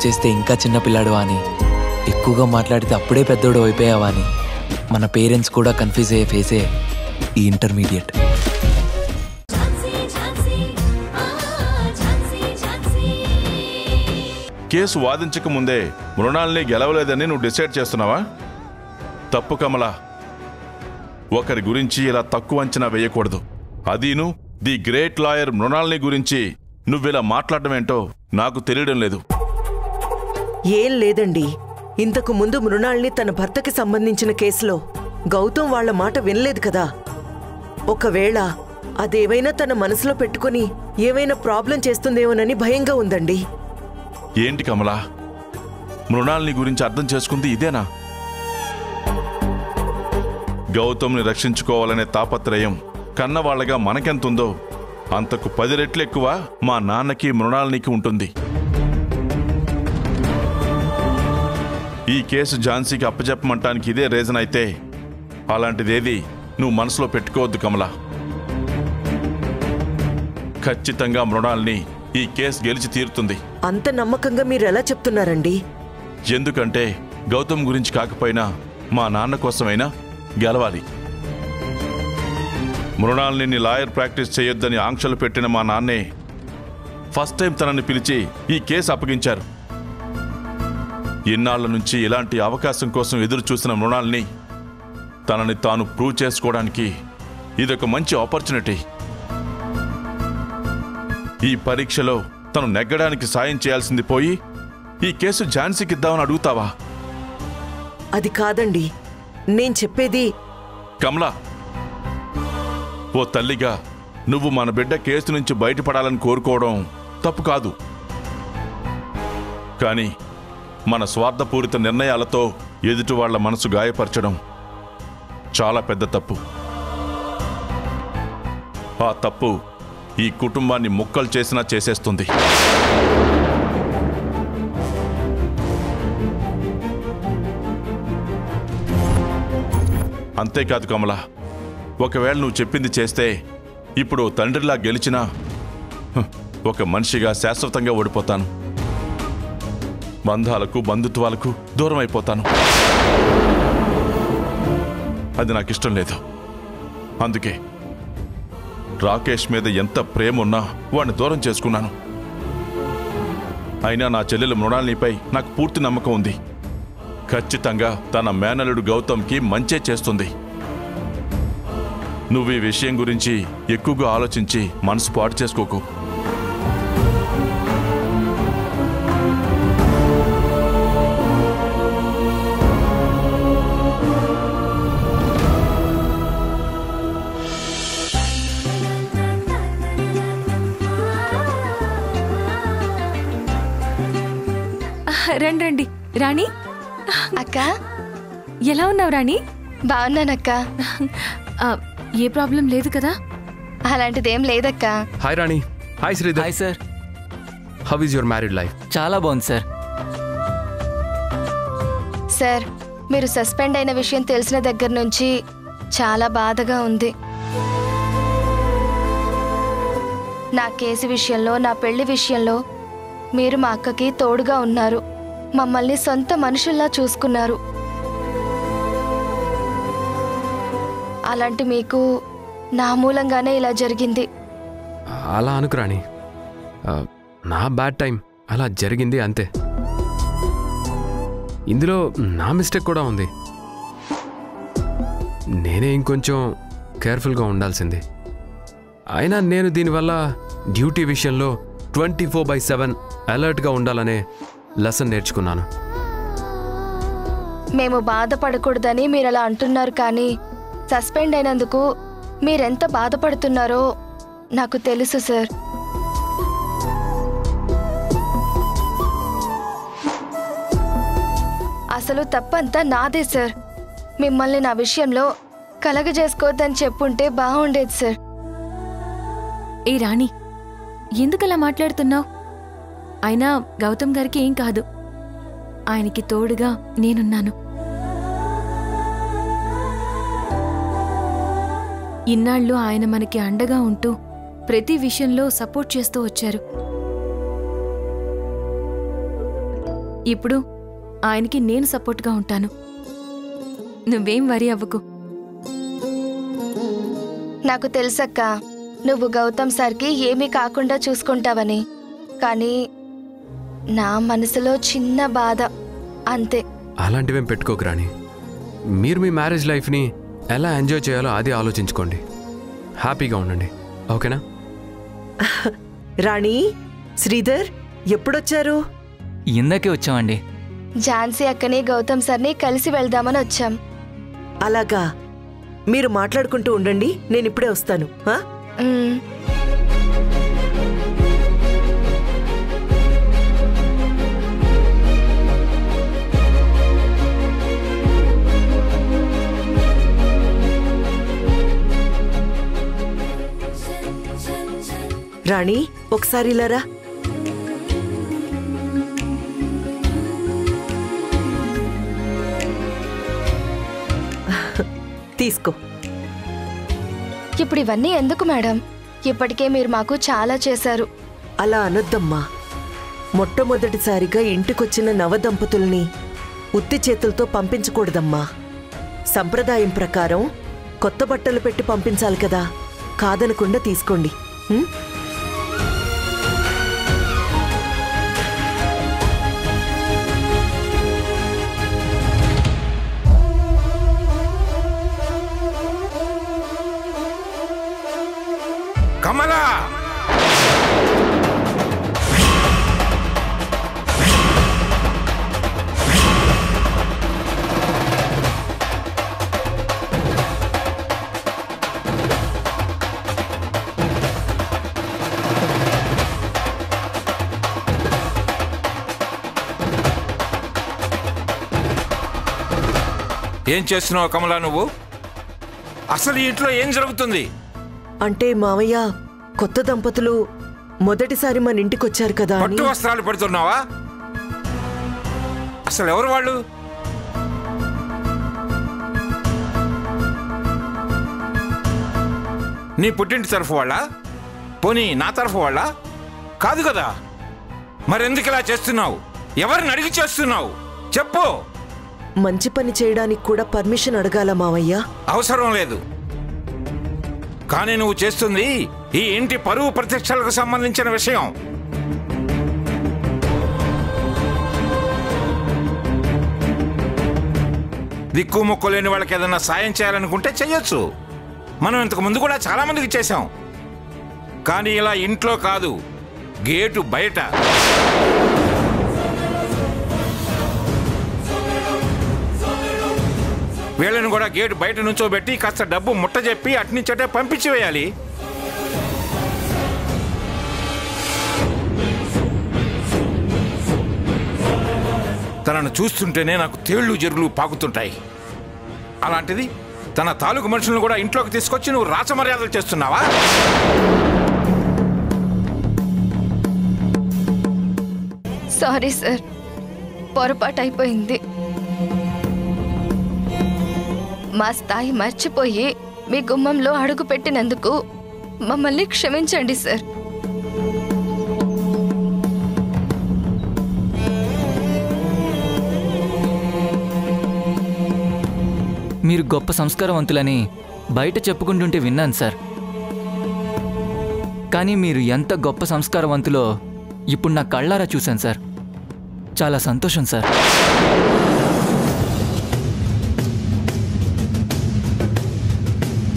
చేస్తే ఇంకా చిన్నపిల్లాడు అని, ఎక్కువగా మాట్లాడితే అప్పుడే పెద్దోడు అయిపోయావా అని మన పేరెంట్స్ కూడా కన్ఫ్యూజ్ అయ్యే ఫేసే ఈ ఇంటర్మీడియట్. కేసు వాదించక ముందే మృణాల్ని గెలవలేదని నువ్వు డిసైడ్ చేస్తున్నావా? తప్పు కమల. ఒకరి గురించి ఇలా తక్కువ అంచనా వేయకూడదు. అదీను ది గ్రేట్ లాయర్ మృణాల్ని గురించి నువ్విలా మాట్లాడడం ఏంటో నాకు తెలియడం లేదు. ఏం లేదండి, ఇంతకు ముందు మృణాల్ని తన భర్తకి సంబంధించిన కేసులో గౌతమ్ వాళ్ల మాట వినలేదు కదా. ఒకవేళ అదేవైనా తన మనసులో పెట్టుకుని ఏవైనా ప్రాబ్లం చేస్తుందేమోనని భయంగా ఉందండి. ఏంటి కమలా, మృణాల్ని గురించి అర్థం చేసుకుంది ఇదేనా? గౌతమ్ని రక్షించుకోవాలనే తాపత్రయం కన్నవాళ్లగా మనకెంతుందో అంతకు 10 రెట్లు ఎక్కువ మా నాన్నకి మృణాల్నికి ఉంటుంది. ఈ కేసు ఝాన్సీకి అప్పచెప్పమంటానికి ఇదే రీజన్ అయితే అలాంటిదేది నువ్వు మనసులో పెట్టుకోవద్దు కమలా. ఖచ్చితంగా మృణాల్ని ఈ కేసు గెలిచి తీరుతుంది. అంత నమ్మకంగా మీరెలా చెప్తున్నారండి? ఎందుకంటే గౌతమ్ గురించి కాకపోయినా మా నాన్న కోసమైనా గెలవాలి. మృణాల్ని నీ లాయర్ ప్రాక్టీస్ చేయొద్దని ఆంక్షలు పెట్టిన మా నాన్నే ఫస్ట్ టైం తనని పిలిచి ఈ కేసు అప్పగించారు. ఇన్నాళ్ల నుంచి ఇలాంటి అవకాశం కోసం ఎదురు చూసిన మృణాల్ని తనని తాను ప్రూవ్ చేసుకోవడానికి ఇదొక మంచి ఆపర్చునిటీ. ఈ పరీక్షలో తను నెగ్గడానికి సాయం చేయాల్సింది పోయి ఈ కేసు ఝాన్సీకి ఇద్దామని అడుగుతావా? అది కాదండి, నేను చెప్పేది. కమలా, ఓ తల్లిగా నువ్వు మన బిడ్డ కేసు నుంచి బయటపడాలని కోరుకోవడం తప్పు కాదు. కానీ మన స్వార్థపూరిత నిర్ణయాలతో ఎదుటి వాళ్ల మనసు గాయపరచడం చాలా పెద్ద తప్పు. ఆ తప్పు ఈ కుటుంబాన్ని ముక్కలు చేసినా చేసేస్తుంది. అంతేకాదు కమలా, ఒకవేళ నువ్వు చెప్పింది చేస్తే ఇప్పుడు తండ్రిలా గెలిచినా ఒక మనిషిగా శాశ్వతంగా ఓడిపోతాను. బంధాలకు బంధుత్వాలకు దూరం అయిపోతాను. అది నాకు ఇష్టం లేదు. అందుకే రాకేష్ మీద ఎంత ప్రేమ ఉన్నా వాడిని దూరం చేసుకున్నాను. అయినా నా చెల్లెలు మృణాల్నిపై నాకు పూర్తి నమ్మకం ఉంది. ఖచ్చితంగా తన మేనలుడు గౌతమ్కి మంచే చేస్తుంది. నువ్వు ఈ విషయం గురించి ఎక్కువగా ఆలోచించి మనసు పాడు చేసుకోకు. రండి రాణి. అక్క, ఎలా ఉన్నావు రాణి? బాగున్నానక్క. ఏ ప్రాబ్లం లేదు కదా? అలాంటిదేం లేదక్క. Hi Rani. Hi Sridhar. Hi sir. How is your married life? చాలా బాగుంది సార్. సార్, మీరు సస్పెండ్ అయిన విషయం తెలిసిన దగ్గర నుంచి చాలా బాధగా ఉంది. నా కేసు విషయంలో, నా పెళ్లి విషయంలో మీరు మా అక్కకి తోడుగా ఉన్నారు. మమ్మల్ని సొంత మనుషుల్లా చూసుకున్నారు. అలాంటి మీకు నా మూలంగానే ఇలా జరిగింది. అలా అనుకు రాణి. నా బ్యాడ్ టైం అలా జరిగింది అంతే. ఇందులో నా మిస్టేక్ కూడా ఉంది. నేనే ఇంకొంచెం కేర్ఫుల్గా ఉండాల్సింది. అయినా నేను దీనివల్ల డ్యూటీ విషయంలో 24/7 అలర్ట్గా ఉండాలనే లెసన్ నేర్చుకున్నాను. మేము బాధపడకూడదని మీరు అలా అంటున్నారు, కానీ సస్పెండ్ అయినందుకు మీరెంత బాధపడుతున్నారో నాకు తెలుసు సార్. అసలు తప్పంతా నాదే సార్. మిమ్మల్ని నా విషయంలో కలగజేసుకోవద్దని చెప్పుంటే బాగుండేది సార్. ఏ రాణి, ఎందుకలా మాట్లాడుతున్నావు? అయినా గౌతమ్ గారికి ఏం కాదు. ఆయనకి తోడుగా నేనున్నాను. ఇన్నాళ్ళు ఆయన మనకి అండగా ఉంటూ ప్రతి విషయంలో సపోర్ట్ చేస్తూ వచ్చారు. ఇప్పుడు ఆయనకి నేను సపోర్ట్గా ఉంటాను. నువ్వేం వరి అవ్వకు. నాకు తెలుసక్క, నువ్వు గౌతమ్ సార్కి ఏమీ కాకుండా చూసుకుంటావని. కానీ నా మనసులో చిన్న బాధ అంతే. అలాంటివేం పెట్టుకోకు రాణి. మీరు మీ మ్యారేజ్ లైఫ్ని ఎలా ఎంజాయ్ చేయాలో అది ఆలోచించుకోండి. హ్యాపీగా ఉండండి, ఓకేనా? రాణి, శ్రీధర్ ఎప్పుడొచ్చారు? ఇందాకే వచ్చామండి. ఝాన్సీ అక్కని గౌతమ్ సార్ని కలిసి వెళ్దామని వచ్చాం. అలాగా, మీరు మాట్లాడుకుంటూ ఉండండి, నేను ఇప్పుడే వస్తాను. ఉమ్. రాణి, ఒకసారి ఇలారా. తీసుకో. ఇప్పుడు ఇవన్నీ ఎందుకు మేడం? ఇప్పటికే మీరు మాకు చాలా చేశారు. అలా అనొద్దమ్మా. మొట్టమొదటిసారిగా ఇంటికొచ్చిన నవదంపతుల్ని ఉత్తి చేతులతో పంపించకూడదమ్మా. సంప్రదాయం ప్రకారం కొత్త బట్టలు పెట్టి పంపించాలి కదా. కాదనకుండా తీసుకోండి. కమలా, ఏం చేస్తున్నావు కమలా? నువ్వు అసలు ఈ ఇంట్లో ఏం జరుగుతుంది? అంటే మావయ్య, కొత్త దంపతులు మొదటిసారి మన ఇంటికొచ్చారు కదా అని. పట్టు వస్త్రాలు పెడుతున్నావా? అసలు ఎవరు వాళ్ళు? నీ పుట్టింటి తరఫు వాళ్ళ? పోనీ నా తరఫు వాళ్ళ? కాదు కదా. మరెందుకు ఇలా చేస్తున్నావు? ఎవరిని అడిగి చేస్తున్నావు? చెప్పు. మంచి పని చేయడానికి కూడా పర్మిషన్ అడగాల మావయ్య? అవసరం లేదు. కానీ నువ్వు చేస్తుంది ఈ ఇంటి పరువు ప్రతిష్టలకు సంబంధించిన విషయం. దిక్కు మొక్కు లేని వాళ్ళకి ఏదైనా సాయం చేయాలనుకుంటే చెయ్యొచ్చు. మనం ఇంతకు ముందు కూడా చాలా మందికి చేశాం. కానీ ఇలా ఇంట్లో కాదు, గేటు బయట. వీళ్ళని కూడా గేటు బయట నుంచోబెట్టి కాస్త డబ్బు ముట్ట చెప్పి అట్నుంచటే పంపించి వేయాలి. తనను చూస్తుంటేనే నాకు తేళ్లు జరులు పాకుతుంటాయి. అలాంటిది తన తాలూకు మనుషులను కూడా ఇంట్లోకి తీసుకొచ్చి నువ్వు రాచమర్యాదలు చేస్తున్నావా? సారీ సార్, పొరపాటు అయిపోయింది. మా స్థాయి మర్చిపోయి మీ గుమ్మంలో అడుగు పెట్టినందుకు మమ్మల్ని క్షమించండి సార్. మీరు గొప్ప సంస్కారవంతులని బయట చెప్పుకుంటుంటే విన్నాను సార్. కానీ మీరు ఎంత గొప్ప సంస్కారవంతులో ఇప్పుడు నా కళ్ళారా చూశాను సార్. చాలా సంతోషం సార్.